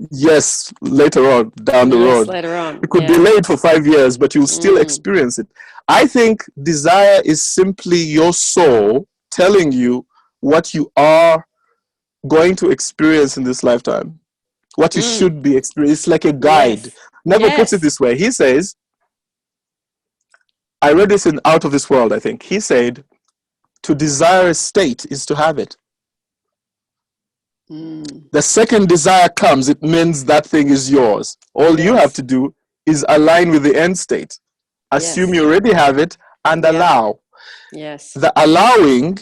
yes later on down the road. Later on. It could be delayed for 5 years, but you'll still experience it. I think desire is simply your soul telling you what you are going to experience in this lifetime, what you should be experiencing. It's like a guide. Never puts it this way. He says, I read this in Out of This World, I think. He said, to desire a state is to have it. The second desire comes, it means that thing is yours. All you have to do is align with the end state. Assume you already have it and allow. Yes. The allowing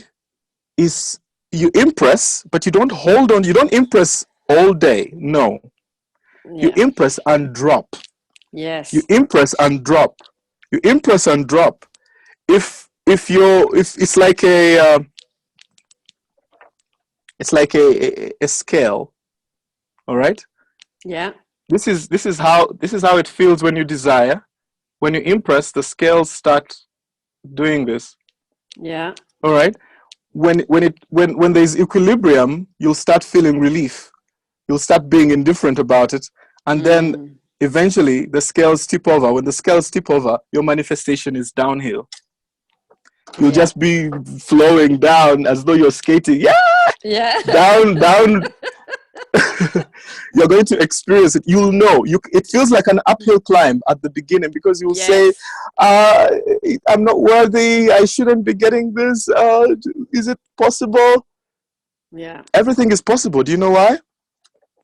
is you impress, but you don't hold on. You don't impress all day. No. You impress and drop. Yes. You impress and drop. You impress and drop. If it's like a scale, all right? Yeah. This is how it feels when you desire. When you impress, the scales start doing this. Yeah. All right. When there's equilibrium, you'll start feeling relief. You'll start being indifferent about it, and then eventually the scales tip over. When the scales tip over, your manifestation is downhill. You'll just be flowing down as though you're skating. Yeah. Down. You're going to experience it. You'll know. It feels like an uphill climb at the beginning because you'll say, I'm not worthy. I shouldn't be getting this. Is it possible? Yeah. Everything is possible. Do you know why?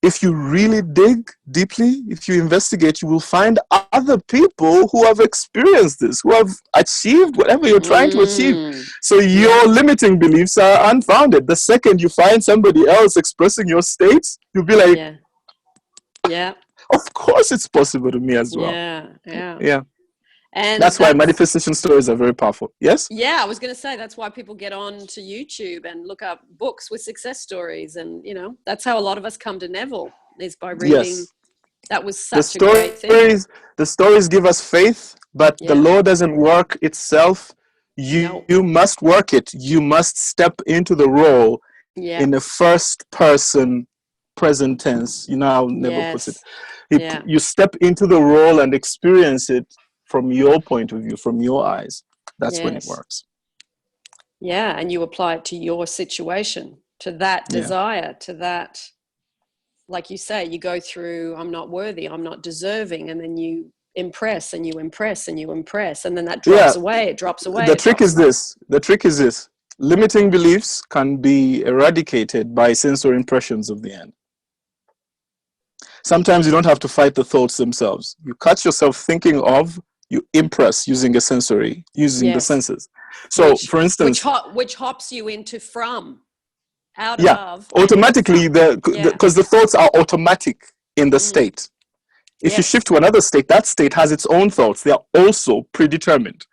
If you really dig deeply, if you investigate, you will find other people who have experienced this, who have achieved whatever you're trying to achieve. So your limiting beliefs are unfounded. The second you find somebody else expressing your states, you'll be like, yeah. of course it's possible to me as well. Yeah. Yeah. And That's why manifestation stories are very powerful. Yes? Yeah, I was going to say that's why people get on to YouTube and look up books with success stories. And, you know, that's how a lot of us come to Neville, is by reading. Yes. That was such a great thing. The stories give us faith, but the law doesn't work itself. You must work it. You must step into the role in the first person present tense. You know how Neville puts it. You step into the role and experience it from your point of view, from your eyes. That's when it works. Yeah, and you apply it to your situation, to that desire, to that, like you say, you go through, I'm not worthy, I'm not deserving, and then you impress and you impress and you impress, and then that drops away, it drops away. The trick is this. Limiting beliefs can be eradicated by sensory impressions of the end. Sometimes you don't have to fight the thoughts themselves. You catch yourself thinking of, you impress using the senses. So, for instance, which hops you into from, out of, automatically, because the thoughts are automatic in the state. If you shift to another state, that state has its own thoughts. They are also predetermined.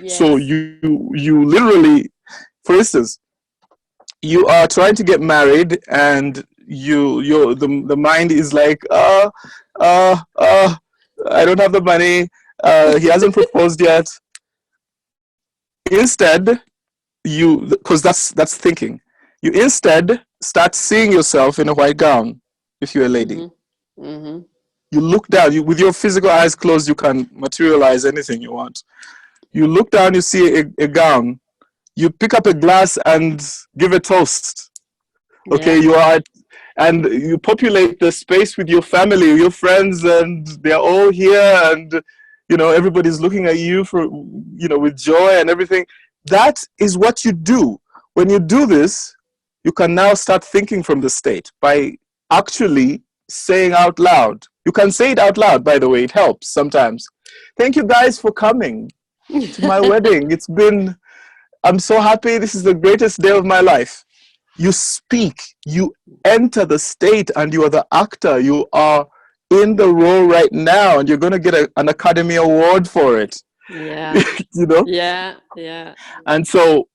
So you literally, for instance, you are trying to get married, and the mind is like, I don't have the money. He hasn't proposed yet. Instead, because that's thinking. You instead start seeing yourself in a white gown, if you're a lady. You look down. With your physical eyes closed, you can materialize anything you want. You look down, you see a gown. You pick up a glass and give a toast. Okay, and you populate the space with your family, your friends, and they're all here, and everybody's looking at you with joy and everything. That is what you do. When you do this, you can now start thinking from the state by actually saying out loud. You can say it out loud, by the way, it helps sometimes. Thank you guys for coming to my wedding. I'm so happy. This is the greatest day of my life. You speak, you enter the state, and you are the actor. You are in the role right now, and you're going to get an Academy Award for it. Yeah. Yeah. And so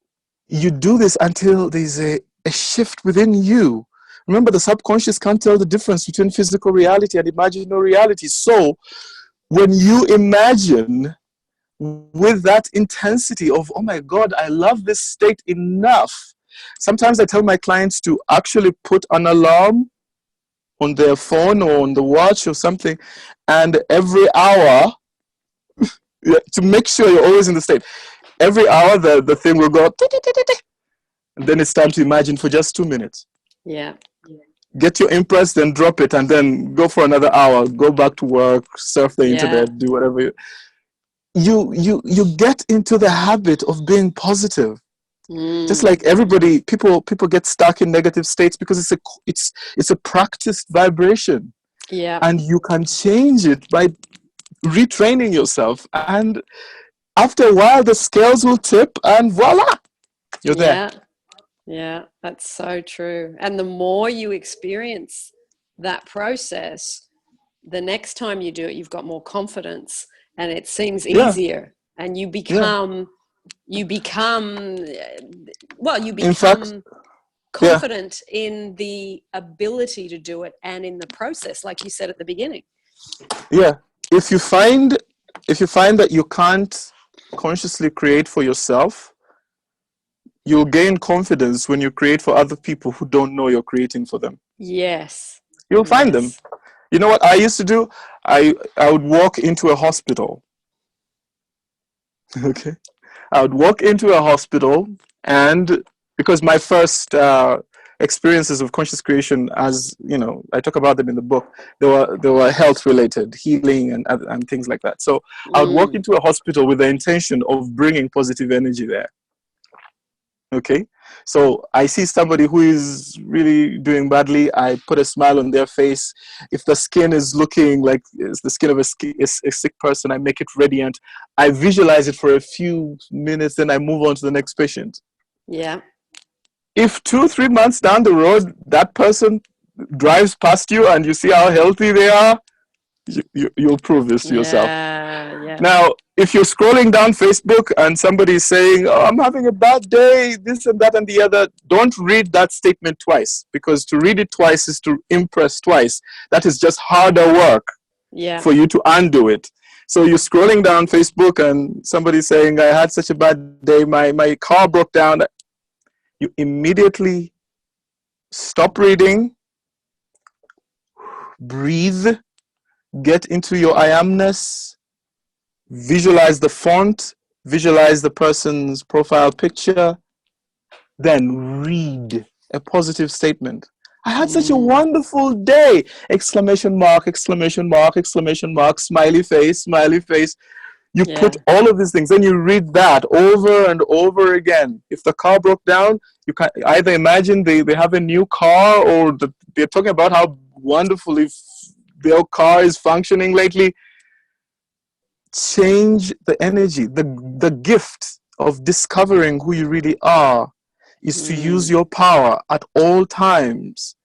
you do this until there's a shift within you. Remember, the subconscious can't tell the difference between physical reality and imaginary reality. So when you imagine with that intensity of, oh my God, I love this state enough. Sometimes I tell my clients to actually put an alarm on their phone or on the watch or something, and every hour, to make sure you're always in the state, every hour the thing will go, and then it's time to imagine for just 2 minutes. Yeah. Get your impress, then drop it, and then go for another hour. Go back to work, surf the internet, do whatever. You get into the habit of being positive. Just like everybody, people get stuck in negative states because it's a practiced vibration. Yeah. And you can change it by retraining yourself. And after a while, the scales will tip, and voila, you're there. Yeah, that's so true. And the more you experience that process, the next time you do it, you've got more confidence, and it seems easier, and you become confident in the ability to do it and in the process, like you said at the beginning. Yeah. If you find that you can't consciously create for yourself, you'll gain confidence when you create for other people who don't know you're creating for them. Yes. You'll find them. You know what I used to do? I would walk into a hospital. Okay. I would walk into a hospital, and because my first experiences of conscious creation, as you know, I talk about them in the book, they were health related, healing and things like that. So I would walk into a hospital with the intention of bringing positive energy there. Okay, so I see somebody who is really doing badly, I put a smile on their face. If the skin is looking like it's the skin of a sick person, I make it radiant. I visualize it for a few minutes, then I move on to the next patient. Yeah. If 2-3 months down the road, that person drives past you and you see how healthy they are, you'll prove this to yourself. Now, if you're scrolling down Facebook and somebody's saying, oh, I'm having a bad day, this and that and the other, don't read that statement twice, because to read it twice is to impress twice. That is just harder work for you to undo it. So you're scrolling down Facebook and somebody's saying, I had such a bad day, my car broke down. You immediately stop reading, breathe, get into your I amness, visualize the font, visualize the person's profile picture, then read a positive statement. I had such a wonderful day! Exclamation mark, exclamation mark, exclamation mark, smiley face, smiley face. You put all of these things, and you read that over and over again. If the car broke down, you can either imagine they have a new car, or they're talking about how wonderfully their car is functioning lately. Change the energy. The gift of discovering who you really are is to use your power at all times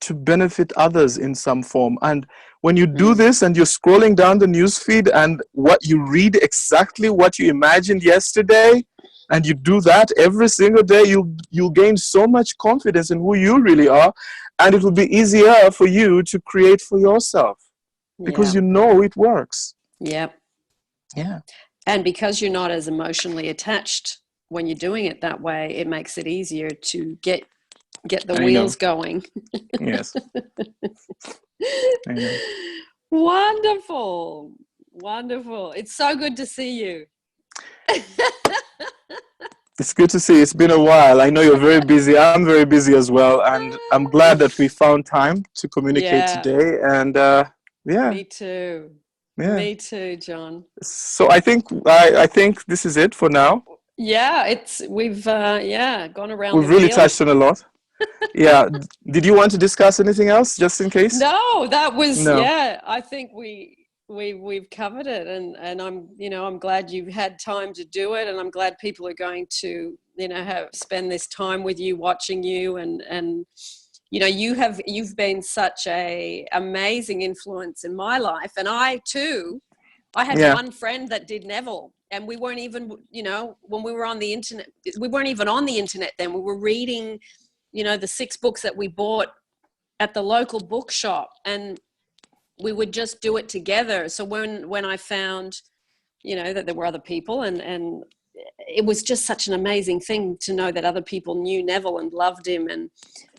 to benefit others in some form. And when you do this and you're scrolling down the news feed and what you read exactly what you imagined yesterday, and you do that every single day, you'll gain so much confidence in who you really are, and it will be easier for you to create for yourself because you know it works. Yep. Yeah. And because you're not as emotionally attached when you're doing it that way, it makes it easier to get the wheels going. Yes. I know. Wonderful. Wonderful. It's so good to see you. It's good to see you. It's been a while. I know you're very busy. I'm very busy as well. And I'm glad that we found time to communicate today. And Me too. Yeah. Me too, John. So I think this is it for now. Yeah, we've gone around. We've really touched on a lot. Yeah. Did you want to discuss anything else, just in case? No, that was I think we've covered it, and I'm glad you had time to do it, and I'm glad people are going to spend this time with you, watching you, and you've been such a amazing influence in my life. And I had one friend that did Neville, and we weren't even, when we were on the internet, we weren't even on the internet then. We were reading, the 6 books that we bought at the local bookshop, and we would just do it together. So when I found, that there were other people, and it was just such an amazing thing to know that other people knew Neville and loved him and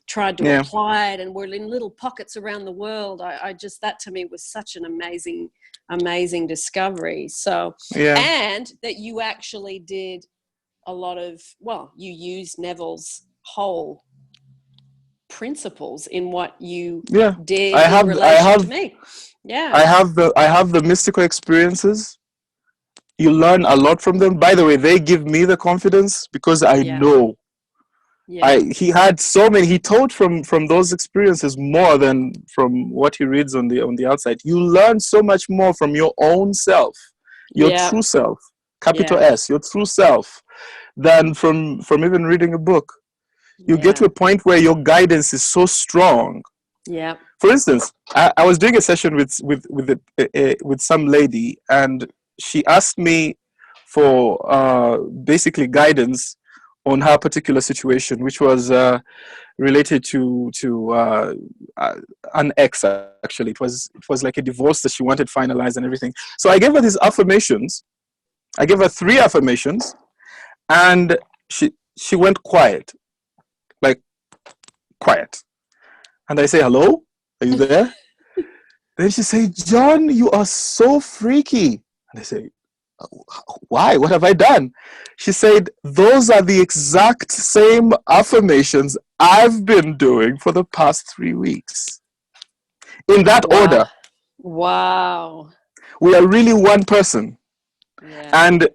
tried to apply it, and we're in little pockets around the world. I just, that to me was such an amazing discovery. So, and that you actually did a lot of, you used Neville's whole principles in what you did in relation to me. Yeah. I have the mystical experiences. You learn a lot from them. By the way, they give me the confidence because I know. He had so many. He told from those experiences more than from what he reads on the outside. You learn so much more from your own self, your true self, capital S, your true self, than from even reading a book. You get to a point where your guidance is so strong. Yeah. For instance, I was doing a session with some lady, and she asked me for basically guidance on her particular situation, which was related to an ex. Actually, it was like a divorce that she wanted finalized and everything. So I gave her these affirmations. I gave her 3 affirmations, and she went quiet, like quiet. And I say, "Hello, are you there?" Then she said, "John, you are so freaky." And I say, "Why? What have I done?" She said, "Those are the exact same affirmations I've been doing for the past 3 weeks." In that order. Wow. We are really one person. Yeah. And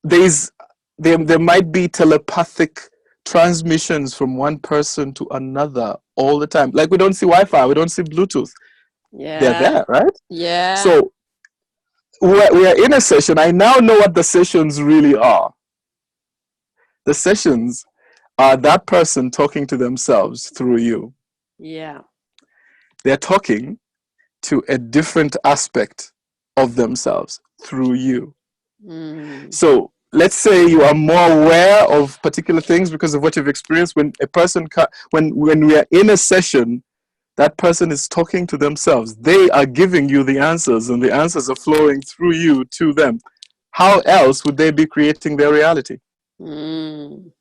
there might be telepathic transmissions from one person to another all the time. Like, we don't see Wi-Fi, we don't see Bluetooth. Yeah. They're there, right? Yeah. So we are in a session. I now know what the sessions really are. The sessions are that person talking to themselves through you. Yeah. They're talking to a different aspect of themselves through you. Mm. So let's say you are more aware of particular things because of what you've experienced. When a person, when we are in a session, that person is talking to themselves. They are giving you the answers, and the answers are flowing through you to them. How else would they be creating their reality? Mm.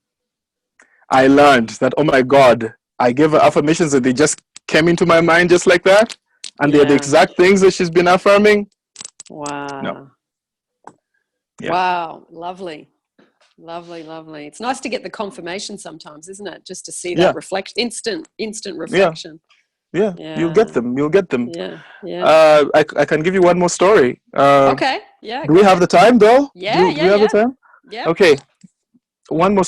I learned that, oh my God, I gave her affirmations and they just came into my mind just like that. And they're the Yeah. exact things that she's been affirming. Wow. No. Yeah. Wow. Lovely. Lovely, lovely. It's nice to get the confirmation sometimes, isn't it? Just to see Yeah. that instant reflection. Yeah. Yeah. You'll get them. You'll get them. Yeah. Yeah. I can give you one more story. Okay. Yeah. Do we have the time though? Yeah. Do we have the time? Yeah. Okay. One more.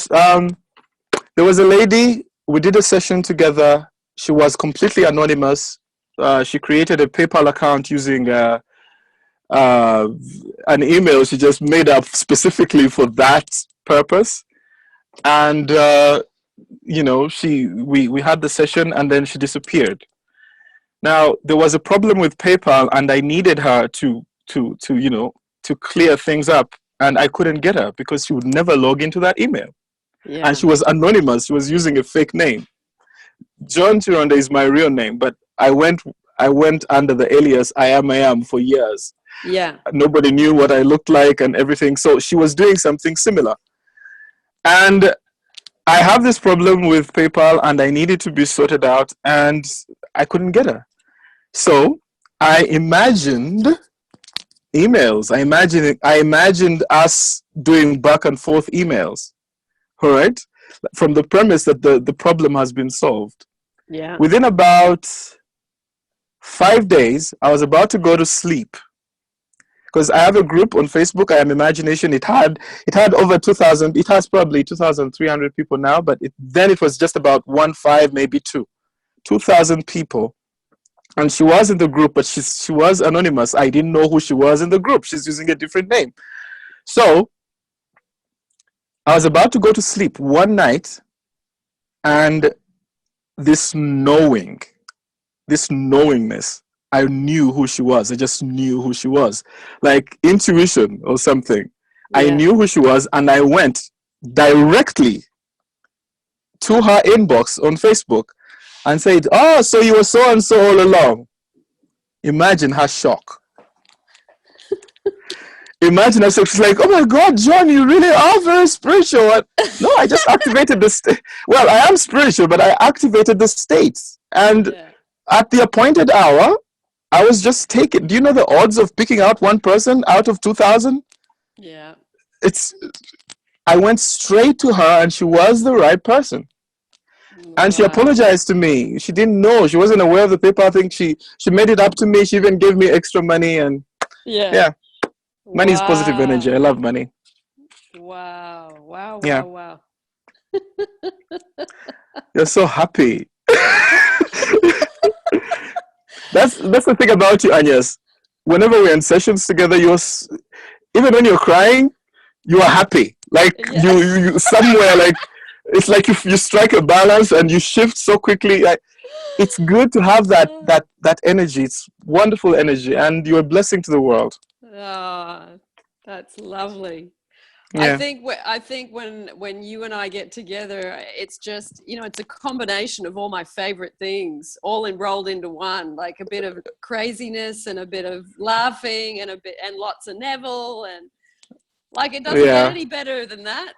There was a lady. We did a session together. She was completely anonymous. She created a PayPal account using an email she just made up specifically for that purpose. And we had the session, and then she disappeared. Now there was a problem with PayPal, and I needed her to clear things up, and I couldn't get her because she would never log into that email. Yeah. And she was anonymous. She was using a fake name. John Kironde is my real name, but I went under the alias I am for years. Yeah. Nobody knew what I looked like and everything. So she was doing something similar. And I have this problem with PayPal, and I needed to be sorted out, and I couldn't get her. So I imagined emails. I imagined us doing back and forth emails. All right? From the premise that the problem has been solved. Yeah. Within about 5 days, I was about to go to sleep. Because I have a group on Facebook, I Am Imagination. It had over 2,000. It has probably 2,300 people now, but then it was just about 1.5, maybe 2,000 people. And she was in the group, but she was anonymous. I didn't know who she was in the group. She's using a different name. So I was about to go to sleep one night, and this knowingness, I knew who she was. I just knew who she was. Like intuition or something. Yeah. I knew who she was, and I went directly to her inbox on Facebook and said, "Oh, so you were so and so all along." Imagine her shock. Imagine her shock. She's like, "Oh my God, John, you really are very spiritual." No, I just activated the state. Well, I am spiritual, but I activated the states. And at the appointed hour, I was just taken. Do you know the odds of picking out one person out of 2,000? Yeah. I went straight to her, and she was the right person. Wow. And she apologized to me. She didn't know. She wasn't aware of the PayPal thing. She made it up to me. She even gave me extra money. And yeah. Money is positive energy. I love money. Wow. Wow. You're so happy. That's the thing about you, Agnes. Whenever we're in sessions together, even when you're crying, you are happy. Like you somewhere, like it's like you strike a balance and you shift so quickly. It's good to have that energy. It's wonderful energy, and you're a blessing to the world. Oh, that's lovely. Yeah. I think when you and I get together, it's just, it's a combination of all my favorite things all enrolled into one, like a bit of craziness and a bit of laughing and lots of Neville, and like it doesn't get any better than that.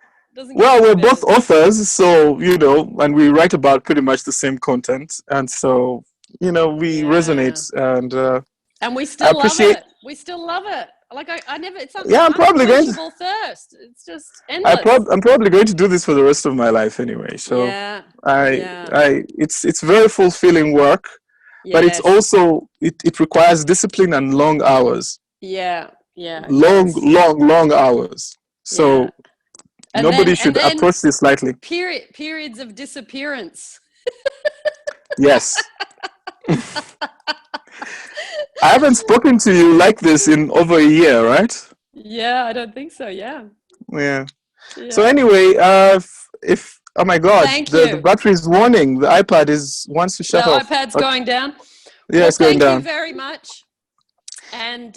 Well, we're both authors, so and we write about pretty much the same content, and so we resonate, and we still love it. We still love it. Like I never. It's I'm probably going to thirst. It's just endless. I'm probably going to do this for the rest of my life anyway. So it's very fulfilling work, but it's also it requires discipline and long hours. Yeah. Long hours. So nobody should approach this lightly. Periods of disappearance. Yes. I haven't spoken to you like this in over a year, right? Yeah, I don't think so. Yeah. So anyway, if oh my God, the battery is warning. The iPad wants to shut off. The iPad's going down. Yeah, it's going down. Thank you very much. And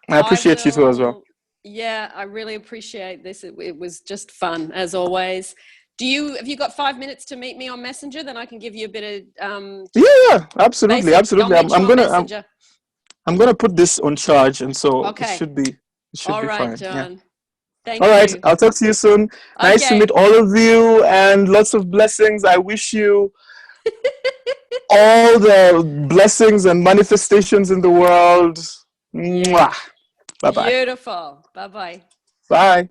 I appreciate you too as well. Yeah, I really appreciate this. It was just fun as always. Have you got 5 minutes to meet me on Messenger? Then I can give you a bit of Yeah, absolutely, basic. I'll absolutely. meet you on Messenger. I'm gonna put this on charge, and so Okay. it should All be right, fine. John. Yeah. Thank All right, you. I'll talk to you soon. Nice to Okay. meet all of you, and lots of blessings. I wish you all the blessings and manifestations in the world. Yeah. Mwah. Bye-bye. Beautiful. Bye-bye. Bye.